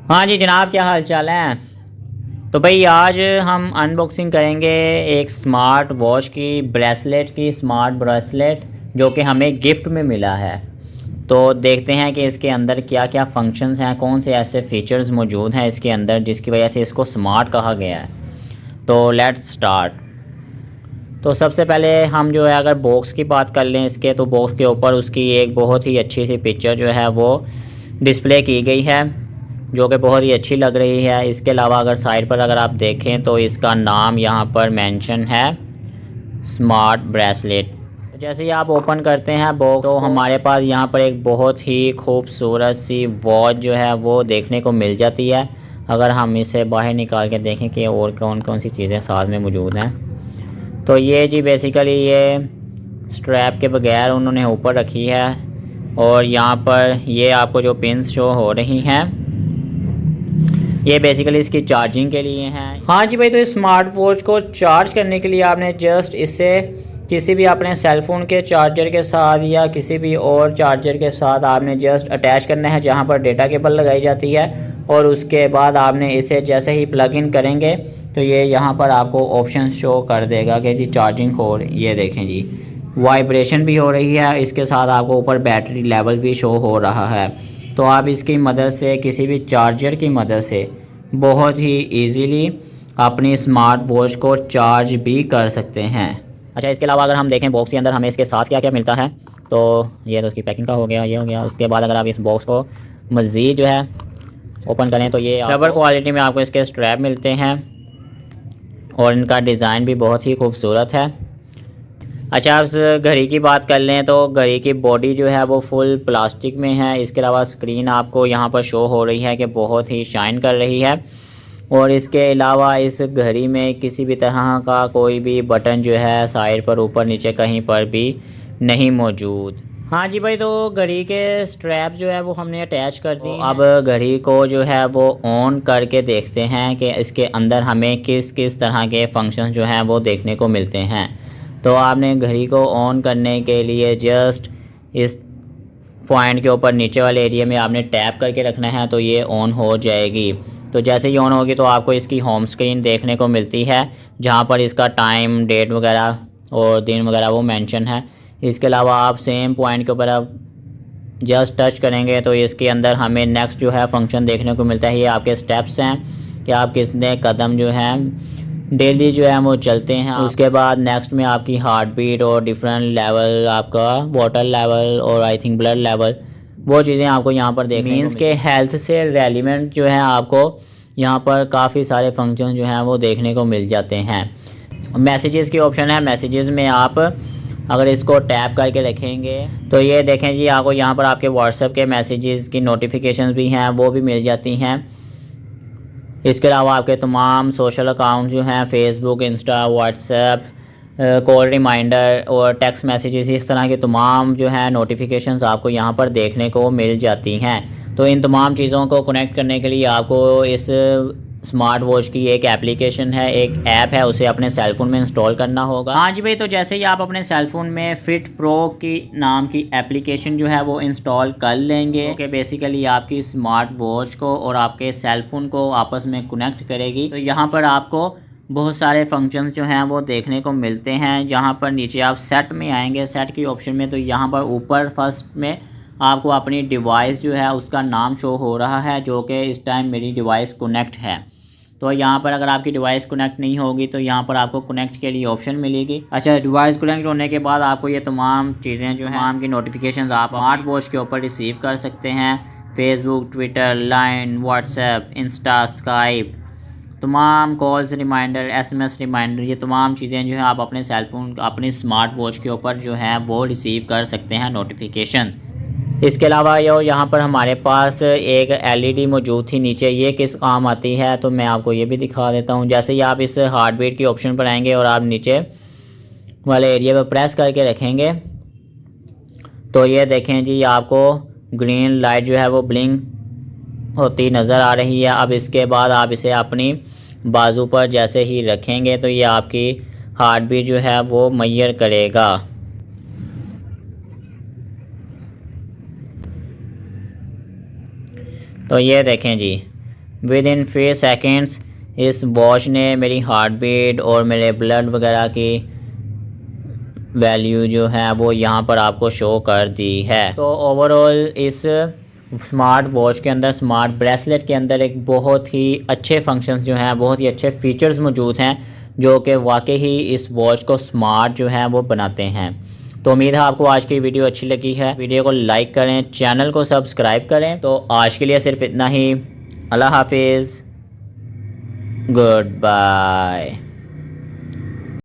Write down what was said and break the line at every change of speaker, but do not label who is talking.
हाँ जी जनाब, क्या हाल चाल है। तो भाई आज हम अनबॉक्सिंग करेंगे एक स्मार्ट वॉच की ब्रेसलेट की, स्मार्ट ब्रेसलेट जो कि हमें गिफ्ट में मिला है। तो देखते हैं कि इसके अंदर क्या क्या फंक्शंस हैं, कौन से ऐसे फीचर्स मौजूद हैं इसके अंदर जिसकी वजह से इसको स्मार्ट कहा गया है। तो लेट्स स्टार्ट। तो सबसे पहले हम जो है अगर बॉक्स की बात कर लें इसके, तो बॉक्स के ऊपर उसकी एक बहुत ही अच्छी सी पिक्चर जो है वो डिस्प्ले की गई है जो कि बहुत ही अच्छी लग रही है। इसके अलावा अगर साइड पर अगर आप देखें तो इसका नाम यहाँ पर मेंशन है, स्मार्ट ब्रेसलेट। जैसे ही आप ओपन करते हैं बॉक्स तो हमारे पास यहाँ पर एक बहुत ही खूबसूरत सी वॉच जो है वो देखने को मिल जाती है। अगर हम इसे बाहर निकाल के देखें कि और कौन कौन सी चीज़ें साथ में मौजूद हैं, तो ये जी बेसिकली ये स्ट्रैप के बगैर उन्होंने ऊपर रखी है। और यहाँ पर ये आपको जो पिन्स शो हो रही हैं ये बेसिकली इसकी चार्जिंग के लिए हैं। हाँ जी भाई, तो इस स्मार्ट वॉच को चार्ज करने के लिए आपने जस्ट इसे किसी भी अपने सेलफोन के चार्जर के साथ या किसी भी और चार्जर के साथ आपने जस्ट अटैच करना है जहाँ पर डेटा केबल लगाई जाती है। और उसके बाद आपने इसे जैसे ही प्लग इन करेंगे तो ये यहाँ पर आपको ऑप्शन शो कर देगा कि जी चार्जिंग हो रही। ये देखें जी, वाइब्रेशन भी हो रही है, इसके साथ आपको ऊपर बैटरी लेवल भी शो हो रहा है। तो आप इसकी मदद से, किसी भी चार्जर की मदद से बहुत ही इजीली अपनी स्मार्ट वॉच को चार्ज भी कर सकते हैं। अच्छा, इसके अलावा अगर हम देखें बॉक्स के अंदर हमें इसके साथ क्या क्या मिलता है, तो ये तो उसकी पैकिंग का हो गया, ये हो गया। उसके बाद अगर आप इस बॉक्स को मज़ीद जो है ओपन करें तो ये रबर क्वालिटी में आपको इसके स्ट्रैप मिलते हैं और इनका डिज़ाइन भी बहुत ही खूबसूरत है। अच्छा, आप घड़ी की बात कर लें तो घड़ी की बॉडी जो है वो फुल प्लास्टिक में है। इसके अलावा स्क्रीन आपको यहाँ पर शो हो रही है कि बहुत ही शाइन कर रही है। और इसके अलावा इस घड़ी में किसी भी तरह का कोई भी बटन जो है साइड पर, ऊपर नीचे कहीं पर भी नहीं मौजूद। हाँ जी भाई, तो घड़ी के स्ट्रैप जो है वो हमने अटैच कर दी। अब घड़ी को जो है वो ऑन करके देखते हैं कि इसके अंदर हमें किस किस तरह के फंक्शन जो हैं वो देखने को मिलते हैं। तो आपने घड़ी को ऑन करने के लिए जस्ट इस पॉइंट के ऊपर नीचे वाले एरिया में आपने टैप करके रखना है तो ये ऑन हो जाएगी। तो जैसे ही ऑन होगी तो आपको इसकी होम स्क्रीन देखने को मिलती है जहाँ पर इसका टाइम, डेट वगैरह और दिन वगैरह वो मेंशन है। इसके अलावा आप सेम पॉइंट के ऊपर आप जस्ट टच करेंगे तो इसके अंदर हमें नेक्स्ट जो है फंक्शन देखने को मिलता है। ये आपके स्टेप्स हैं कि आप कितने कदम जो हैं डेली जो है वो चलते हैं। उसके बाद नेक्स्ट में आपकी हार्ट बीट और डिफरेंट लेवल, आपका वाटर लेवल और आई थिंक ब्लड लेवल, वो चीज़ें आपको यहाँ पर देखने मीन्स के हेल्थ से रेलिवेंट जो है आपको यहाँ पर काफ़ी सारे फंक्शन जो हैं वो देखने को मिल जाते हैं। मैसेजेस की ऑप्शन है, मैसेजेस में आप अगर इसको टैप करके रखेंगे तो ये देखें जी, आपको यहाँ पर आपके व्हाट्सएप के मैसेजेस की नोटिफिकेशंस भी हैं वो भी मिल जाती हैं। इसके अलावा आपके तमाम सोशल अकाउंट जो हैं, Facebook, Insta, WhatsApp, call reminder और टेक्स्ट मैसेजेस, इस तरह के तमाम जो हैं नोटिफिकेशंस आपको यहाँ पर देखने को मिल जाती हैं। तो इन तमाम चीज़ों को कनेक्ट करने के लिए आपको इस स्मार्ट वॉच की एक एप्लीकेशन है, एक ऐप है, उसे अपने सेलफोन में इंस्टॉल करना होगा। हाँ जी भाई, तो जैसे ही आप अपने सेलफोन में फिट प्रो की नाम की एप्लीकेशन जो है वो इंस्टॉल कर लेंगे कि बेसिकली आपकी स्मार्ट वॉच को और आपके सेलफोन को आपस में कनेक्ट करेगी। तो यहाँ पर आपको बहुत सारे फंक्शंस जो हैं वो देखने को मिलते हैं। जहाँ पर नीचे आप सेट में आएंगे, सेट की ऑप्शन में, तो यहाँ पर ऊपर फर्स्ट में आपको अपनी डिवाइस जो है उसका नाम शो हो रहा है जो कि इस टाइम मेरी डिवाइस कनेक्ट है। तो यहाँ पर अगर आपकी डिवाइस कनेक्ट नहीं होगी तो यहाँ पर आपको कनेक्ट के लिए ऑप्शन मिलेगी। अच्छा, डिवाइस कनेक्ट होने के बाद आपको ये तमाम चीज़ें जो हैं, तमाम की नोटिफिकेशंस आप स्मार्ट वॉच के ऊपर रिसीव कर सकते हैं। Facebook, Twitter, line, WhatsApp, Insta, Skype, तमाम कॉल्स रिमाइंडर, एसएमएस रिमाइंडर, ये तमाम चीज़ें जो हैं आप अपने सेलफोन, अपनी स्मार्ट वॉच के ऊपर जो है वो रिसीव कर सकते हैं नोटिफिकेशंस। इसके अलावा यहाँ पर हमारे पास एक एलईडी मौजूद थी नीचे, ये किस काम आती है तो मैं आपको ये भी दिखा देता हूँ। जैसे ही आप इस हार्ट बीट की ऑप्शन पर आएंगे और आप नीचे वाले एरिया पर प्रेस करके रखेंगे तो ये देखें जी, आपको ग्रीन लाइट जो है वो ब्लिंक होती नज़र आ रही है। अब इसके बाद आप इसे अपनी बाजू पर जैसे ही रखेंगे तो ये आपकी हार्ट बीट जो है वो मेजर करेगा। तो ये देखें जी, विद इन few सेकेंड्स इस वॉच ने मेरी हार्ट बीट और मेरे ब्लड वगैरह की वैल्यू जो है वो यहाँ पर आपको शो कर दी है। तो ओवरऑल इस स्मार्ट वॉच के अंदर, स्मार्ट ब्रेसलेट के अंदर एक बहुत ही अच्छे फंक्शंस जो हैं, बहुत ही अच्छे फीचर्स मौजूद हैं जो कि वाकई ही इस वॉच को स्मार्ट जो है वो बनाते हैं। तो उम्मीद है आपको आज की वीडियो अच्छी लगी है। वीडियो को लाइक करें, चैनल को सब्सक्राइब करें। तो आज के लिए सिर्फ इतना ही। अल्लाह हाफिज़, गुड बाय।